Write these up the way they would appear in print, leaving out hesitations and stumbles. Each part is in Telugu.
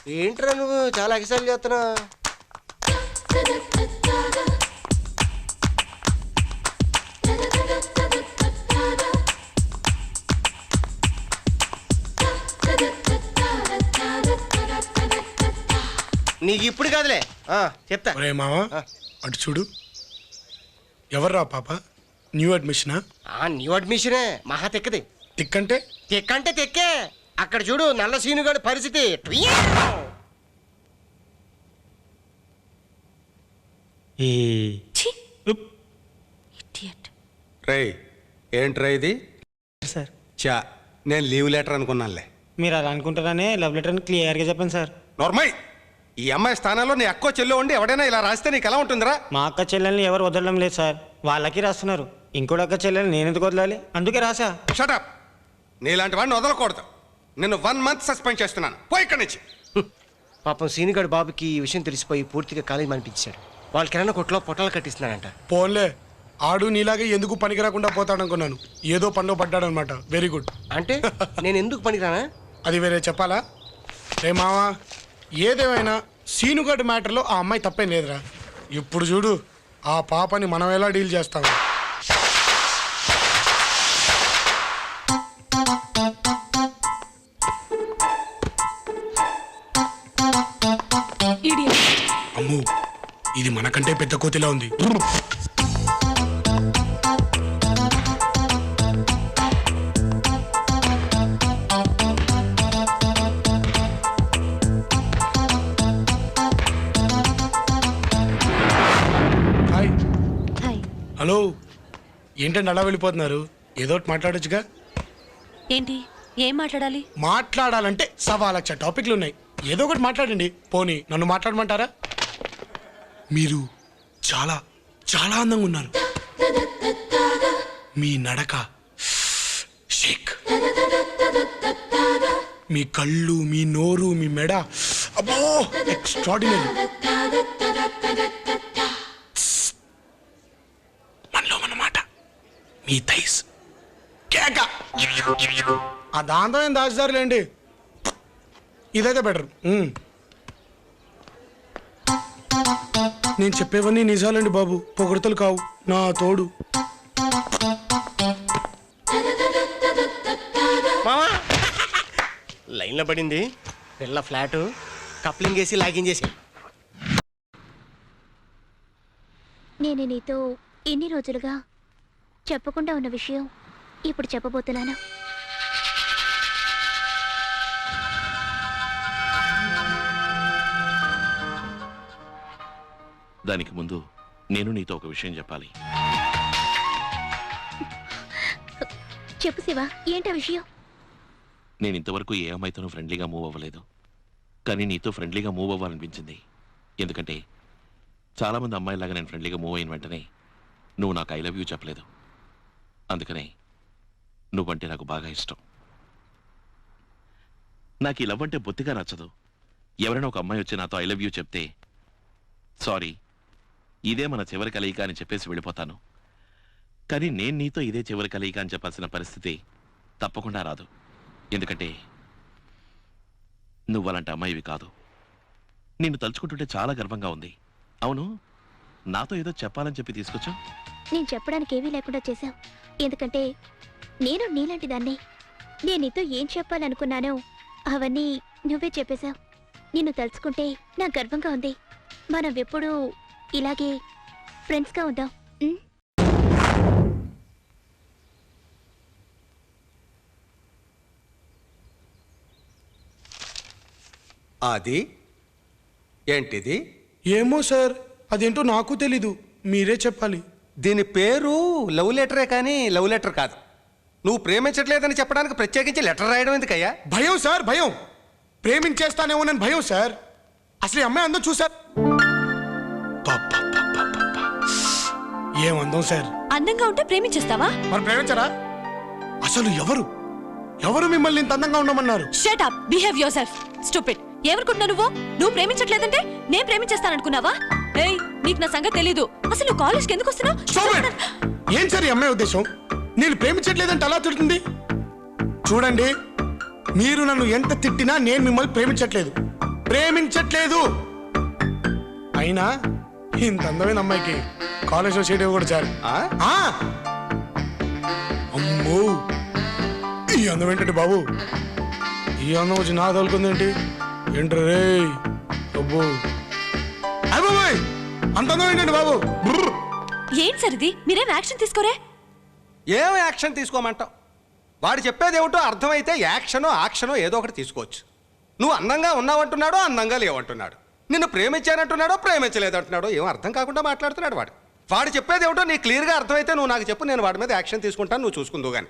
ఏంట్రా నువ్వు చాలా ఎక్సైట్ చేస్తున్నావు? నీకు ఇప్పుడు కాదులే చెప్తా. ఒరే మావా అటు చూడు. ఎవర్రా పాప? న్యూ అడ్మిషనా? న్యూ అడ్మిషనే. మహా తెక్కది. తిక్కంటే తెక్కంటే తెక్కే. అక్కడ చూడు నల్ల సీనుగాడి పరిస్థితి. రేయ్ ఏంట్రా ఇది? సార్ చా నేను లీవ్ లెటర్ అనుకున్నానులే. మీరు అలా అనుకుంటారనే లవ్ లెటర్ అని క్లియర్గా చెప్పండి సార్. నార్మల్ ఈ అమ్మాయి స్థానంలో నీ అక్కో చెల్లి ఉండి ఎవడైనా ఇలా రాస్తే నీకు ఎలా ఉంటుందిరా? మా అక్క చెల్లెల్ని ఎవరు వదలడం లేదు సార్, వాళ్ళకి రాస్తున్నారు. ఇంకోటి అక్క చెల్లెల్ని నేను ఎందుకు వదలాలి? అందుకే రాసా. షటప్. నీలాంటి వాడిని వదలకూడదు. నిన్ను 1 month సస్పెండ్ చేస్తున్నాను. పోయి ఇక్కడి నుంచి. పాపం సీనుగాడు బాబుకి ఈ విషయం తెలిసిపోయి పూర్తిగా కాలేజీ అనిపించాడు. వాళ్ళ కిరాణా కొట్లో పొట్టాలు కట్టిస్తున్నాడంట. పోన్లే, ఆడు నీలాగే ఎందుకు పనికి రాకుండా పోతాడనుకున్నాను. ఏదో పనిలో పడ్డాడనమాట. Very good. అంటే నేను ఎందుకు పనికిరానా? అది వేరే చెప్పాలా? రే మావా, ఏదేమైనా సీనుగడ్ మ్యాటర్లో ఆ అమ్మాయి తప్పేం లేదురా. ఇప్పుడు చూడు ఆ పాపని మనం ఎలా డీల్ చేస్తాము. అమ్మో, ఇది మనకంటే పెద్ద కోతిలా ఉంది. హలో, ఏంటండి అలా వెళ్ళిపోతున్నారు? ఏదో ఒకటి మాట్లాడొచ్చుగా. ఏంటి? ఏం మాట్లాడాలి? మాట్లాడాలంటే 1,00,000 టాపిక్లు ఉన్నాయి. ఏదో ఒకటి మాట్లాడండి. పోనీ నన్ను మాట్లాడమంటారా? మీరు చాలా చాలా అందంగా ఉన్నారు. మీ నడక షేక్, మీ కళ్ళు, మీ నోరు, మీ మెడ, అబ్బో ఎక్స్ట్రాడినరీ. మనలో మన మాట, మీ థైస్ కేక. ఆ దాంతో ఏం దాచుదారులేండి, ఇదైతే బెటర్. నేను చెప్పేవన్నీ నిజాలండి బాబు, పొగడతలు కావు. నా తోడు. లైన్లో పడింది పిల్ల. ఫ్లాటు కప్లింగ్ వేసి లాగిన్ చేసి. నేను నీతో ఎన్ని రోజులుగా చెప్పకుండా ఉన్న విషయం ఇప్పుడు చెప్పబోతున్నాను. దానికి ముందు నేను నీతో ఒక విషయం చెప్పాలి. చెప్పు శివ, ఏంటా విషయం? నేను ఇంతవరకు ఏ అమ్మాయితోనూ ఫ్రెండ్లీగా మూవ్ అవ్వలేదు, కానీ నీతో ఫ్రెండ్లీగా మూవ్ అవ్వాలనిపించింది. ఎందుకంటే చాలామంది అమ్మాయిలాగా నేను ఫ్రెండ్లీగా మూవ్ అయిన వెంటనే నువ్వు నాకు ఐ లవ్ యూ చెప్పలేదు. అందుకనే నువ్వంటే నాకు బాగా ఇష్టం. నాకు ఈ లవ్ అంటే బొత్తిగా నచ్చదు. ఎవరైనా ఒక అమ్మాయి వచ్చి నాతో ఐ లవ్ యూ చెప్తే సారీ, ఇదే మన చివరి కలయిక అని చెప్పేసి వెళ్ళిపోతాను. కానీ నేను నీతో ఇదే చివరి కలయిక అని చెప్పాల్సిన పరిస్థితి తప్పకుండా రాదు. ఎందుకంటే నువ్వు అలాంటి అమ్మాయివి కాదు. నిన్ను తలుచుకుంటుంటే చాలా గర్వంగా ఉంది. అవును, నాతో ఏదో చెప్పాలని చెప్పి తీసుకొచ్చా. నేను చెప్పడానికి ఏమీ లేకుండా చేశావు. ఎందుకంటే నేను నీలాంటి దాన్ని. నేను నీతో ఏం చెప్పాలనుకున్నానో అవన్నీ నువ్వే చెప్పేశావు. నిన్ను తలుచుకుంటే నాకు గర్వంగా ఉంది. మనం ఎప్పుడూ ఇలాగే ఫ్రెండ్స్గా ఉందాం. అది ఏంటిది? ఏమో సార్, అదేంటో నాకు తెలీదు, మీరే చెప్పాలి. దీని పేరు లవ్ లెటరే కానీ లవ్ లెటర్ కాదు. నువ్వు ప్రేమించట్లేదని చెప్పడానికి ప్రత్యేకించి లెటర్ రాయడం ఎందుకయ్యా? భయం సార్, భయం. ప్రేమించేస్తానేమోనని భయం సార్. అసలు ఈ అమ్మాయి అందం చూసారు. ఏం అందం సార్. అందంగా ఉంటే ప్రేమించేస్తావా? మరి ప్రేమించరా? అసలు ఎవరు ఎవరు మిమ్మల్ని ఇంత అందంగా ఉండమన్నారు? Shut up, behave yourself. Stupid. ఏమనుకుంటున్నావు నువ్వు? నువ్వు ప్రేమించట్లేదంటే నేను ప్రేమించేస్తాననుకున్నావా? ఏయ్, నీకు నా సంగతి తెలీదు. అసలు నువ్వు కాలేజ్కి ఎందుకు వస్తున్నావు? ఏం సార్ ఈ అమ్మాయి ఉద్దేశం? నేను ప్రేమించట్లేదంటే అలా తిడుతుంది. చూడండి, మీరు నన్ను ఎంత తిట్టినా నేను మిమ్మల్ని ప్రేమించట్లేదు. ప్రేమించట్లేదు. అయినా ఇంత అందమైన అమ్మాయికి కాలేజ్లో సీట్ ఇవ్వకూడదు సార్. ఆ? అమ్మో, ఈ అందం ఏంటంటే బాబు, ఈ అందం వచ్చి నా తగులుకుందేంటి? ఏంట్రా రే? అబ్బో, అయ్యబాబోయ్, అంత అందం ఏంటండి బాబు? బ్రర్. ఏంటి సార్ ఇది? మీరేం యాక్షన్ తీసుకోరే? ఏం యాక్షన్ తీసుకోమంటావు? వాడు చెప్పేది ఏమిటో అర్థమైతే యాక్షనో యాక్షనో ఏదో ఒకటి తీసుకోవచ్చు. నువ్వు అందంగా ఉన్నావంటున్నాడో అందంగా లేవంటున్నాడు, నిన్ను ప్రేమించానంటున్నాడో ప్రేమించలేదంటున్నాడో ఏం అర్థం కాకుండా మాట్లాడుతున్నాడు వాడు. వాడు చెప్పేది ఏమిటో నీకు క్లియర్గా అర్థమైతే నువ్వు నాకు చెప్పు, నేను వాడి మీద యాక్షన్ తీసుకుంటాను, నువ్వు చూసుకుందువు కానీ.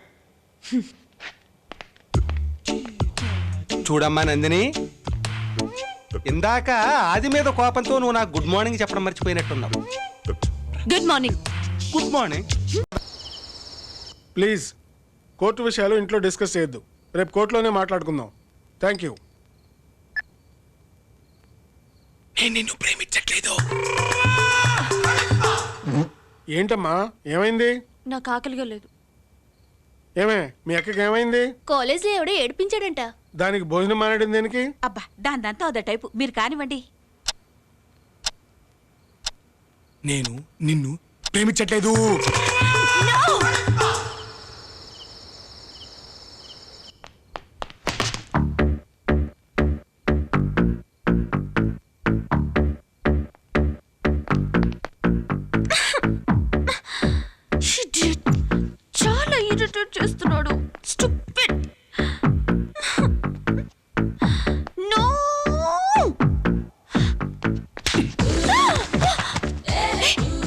చూడమ్మా నందిని, ఇందాక ఆది మీద కోపంతో నువ్వు నాకు గుడ్ మార్నింగ్ చెప్పడం మర్చిపోయినట్టున్నావు. Good morning. Good morning. Please court విషయాలు ఇంట్లో డిస్కస్ చేయొద్దు, రేపు కోర్టులోనే మాట్లాడుకుందాం. Thank you. నేను నిన్ను ప్రేమించట్లేదు. ఏంటమ్మా, ఏమైంది? నాకు ఆకలిగా లేదు. ఏమే, మీ అక్కకి ఏమైంది? కాలేజ్లో ఎవడో ఏడిపించాడంట. దానికి భోజనం మానేయడం దేనికి? అబ్బా దాంతో అదే టైపు, మీరు కానివ్వండి. నేను నిన్ను ప్రేమించట్లేదు. చాలా ఇరిటేట్ చేస్తున్నాడు. Stupid. No.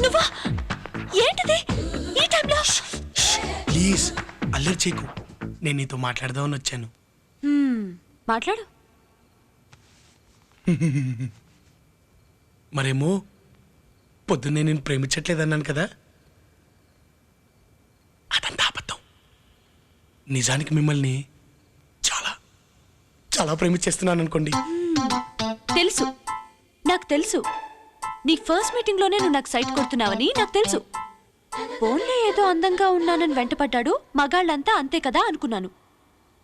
నువ్వా? ఏంటిది ఈ టైంలో? ప్లీజ్ అల్లరి చేయకు, నేను నీతో మాట్లాడదామని వచ్చాను. మాట్లాడు. మరేమో పొద్దున్నే నేను ప్రేమించట్లేదన్నాను కదా, అదంతా అబద్ధం. నిజానికి మిమ్మల్ని చాలా చాలా ప్రేమించేస్తున్నాను అనుకోండి. తెలుసు, నాకు తెలుసు. నీ ఫస్ట్ మీటింగ్ లోనే నువ్వు నాకు సైట్ కొడుతున్నావని నాకు తెలుసు. ఫోన్లో ఏదో అందంగా ఉన్నానని వెంటపడ్డాడు, మగాళ్ళంతా అంతే కదా అనుకున్నాను.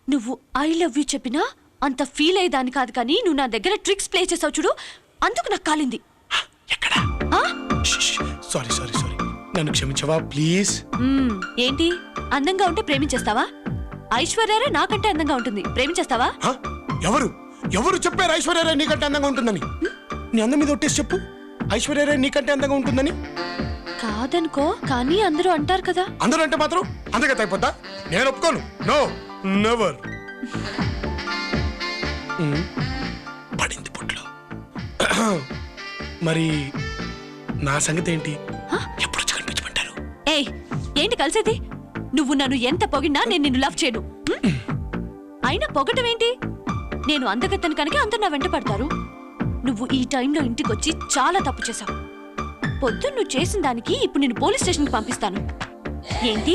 నువ్వు ఐ లవ్ యూ చెప్పినా అంత ఫీల్ అయ్యేదాన్ని కాదు, కానీ నువ్వు నా దగ్గర ట్రిక్స్ ప్లే చేసావు చూడు, అందుకు నాకు కాలింది. ఎక్కడ? సారీ సారీ సారీ, నన్ను క్షమించవా ప్లీజ్? ఏంటి, అందంగా ఉంటే ప్రేమించేస్తావా? ఐశ్వర్యరా నాకంటే అందంగా ఉంటుంది, ప్రేమించేస్తావా? ఎవరు ఎవరు చెప్పారు ఐశ్వర్యరాయ్ నీకంటే అందంగా ఉంటుందని? నీ అందం మీద ఒట్టేసి చెప్పు, ఐశ్వర్యరాయ్ నీకంటే అందంగా ఉంటుందని. కాదనుకో, కానీ అందరూ అంటారు కదా. అందరూ అంటే మాత్రం అందగత అయిపోద్దా? నేను ఒప్పుకోను. No never. పడింది పుట్లో. మరి నా సంగతి ఏంటి? ఎప్పుడు వచ్చి కనిపించమంటారు? ఏయ్, ఏంటి కలిసేది? నువ్వు నన్ను ఎంత పొగిడినా నేను నిన్ను లవ్ చేయను. అయినా పొగటమేంటి? నేను అందగత్తను కనుక అందరు నా వెంట పడతారు. నువ్వు ఈ టైంలో ఇంటికి వచ్చి చాలా తప్పు చేశావు. పొద్దున్న నువ్వు చేసిన దానికి ఇప్పుడు నేను పోలీస్ స్టేషన్కి పంపిస్తాను. ఏంటి,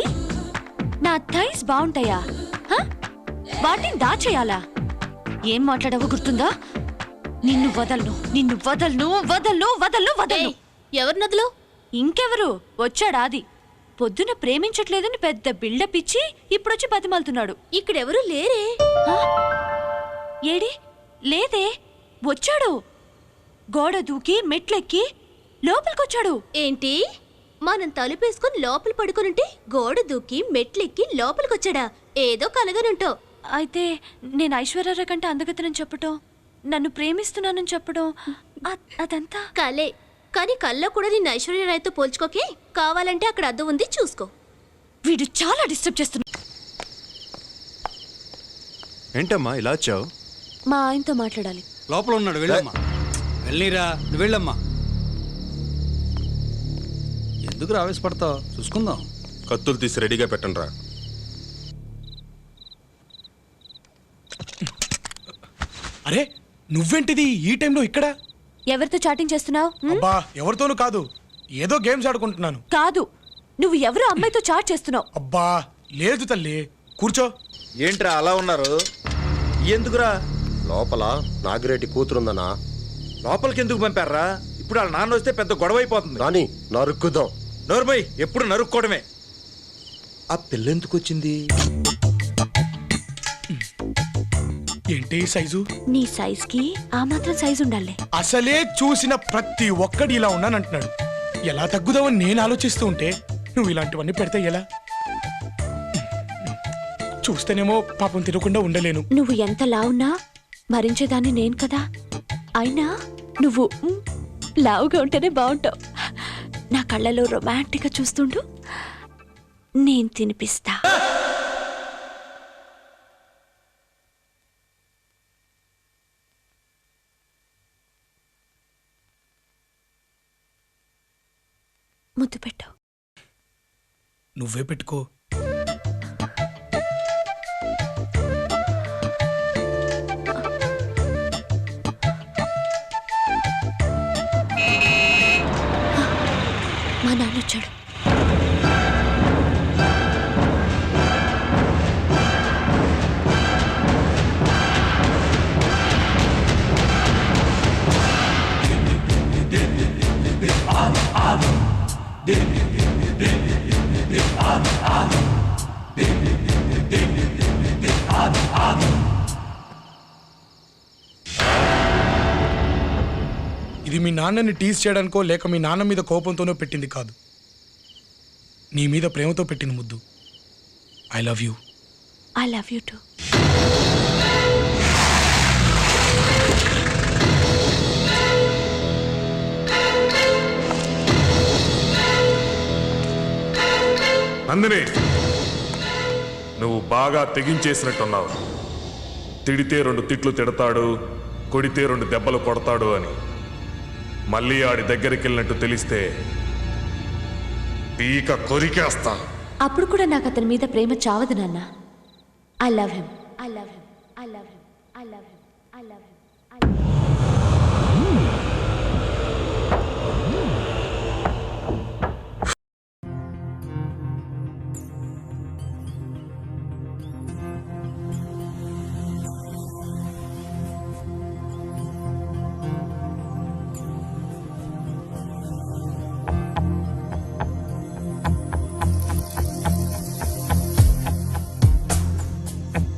నా థైస్ బాగుంటాయా? వాటిని దాచేయాలా? ఏం మాట్లాడావో గుర్తుందా? నిన్ను వదలను, నిన్ను వదలను, వదలను, వదలను, వదలను. ఎవరు నదులు? ఇంకెవరు? వచ్చాడా అది. పొద్దున ప్రేమించట్లేదని పెద్ద బిల్డప్ ఇచ్చి ఇప్పుడొచ్చి బతిమాలుతున్నాడు. ఇక్కడెవరూ లేరే. ఏడి? లేదే, వచ్చాడు. గోడ దూకి మెట్లెక్కి లోపలికొచ్చాడు. ఏంటి, మనం తలుపేసుకుని లోపల పడుకునుంటే గోడ దూకి మెట్లెక్కి లోపలికొచ్చాడా? ఏదో కలగనుంటావు. అయితే నేను ఐశ్వర్యరాయ్ కంటే అందగతనని చెప్పటం, నన్ను ప్రేమిస్తున్నానని చెప్పడం, అదంతా కలే. కానీ కల్లో కూడా నిన్ను ఐశ్వర్యరాయ్తో పోల్చుకోకే. కావాలంటే అక్కడ అద్దం ఉంది, చూసుకో. వీడు చాలా డిస్టర్బ్ చేస్తున్నాడు. ఏంటమ్మా ఇలా వచ్చావు? మా ఆయనతో మాట్లాడాలి. లోపల ఉన్నాడు, వెళ్ళమ్మా. వెళ్ళిరా, నువ్వు వెళ్ళమ్మా. ఎందుకు ఆవేశపడతావు? చూసుకుందాం. కత్తులు తీసి రెడీగా పెట్టండి రా. అరే, నువ్వేంటిది ఈ టైంలో ఇక్కడ? ఎవరితో చాటింగ్ చేస్తున్నావు? అబ్బా, ఎవరితోనూ కాదు, ఏదో గేమ్స్ ఆడుకుంటున్నాను. కాదు, నువ్వు ఎవరు అమ్మాయితో చాట్ చేస్తున్నావు. అబ్బా లేదు తల్లి, కూర్చో. ఏంట్రా అలా ఉన్నారు? ఎందుకురా? లోపల నాగిరెడ్డి కూతురుందనా? లోపలికి ఎందుకు పంపారా? ఇప్పుడు వాళ్ళ నాన్న వస్తే పెద్ద గొడవ అయిపోతుంది. రాని నరుక్కుదాం. నోర్మై, ఎప్పుడు నరుక్కోవడమే. ఆ పిల్ల ఎందుకు వచ్చింది? ఏంటి సైజు? నీ సైజ్కి ఆ మాత్రం సైజు ఉండాలి. అసలే చూసిన ప్రతి ఒక్కడు ఇలా ఉన్నానంటున్నాడు. ఎలా తగ్గుదామని నేను ఆలోచిస్తూ ఉంటే నువ్వు ఇలాంటివన్నీ పెడితే ఎలా? చూస్తేనేమో పాపం తినకుండా ఉండలేను. నువ్వు ఎంత లావున్నా భరించేదాన్ని నేను కదా. అయినా నువ్వు లావుగా ఉంటేనే బాగుంటావు. నా కళ్ళలో రొమాంటిక్గా చూస్తుండు, నేను తినిపిస్తా. ముద్దు పెట్టు. నువ్వే పెట్టుకో. మా నాన్న వచ్చాడు. ఇది మీ నాన్నని టీజ్ చేయడానికో లేక మీ నాన్న మీద కోపంతోనో పెట్టింది కాదు. నీ మీద ప్రేమతో పెట్టిన ముద్దు. I love you. I love you to. Nandini, నువ్వు బాగా తెగించేసినట్టున్నావు. తిడితే 2 తిట్లు తిడతాడు, కొడితే 2 దెబ్బలు కొడతాడు అని. మళ్ళీ ఆడి దగ్గరికి వెళ్ళినట్టు తెలిస్తే పీక కొరికేస్తా. అప్పుడు కూడా నాకు అతని మీద ప్రేమ చావదు నాన్న. I love him.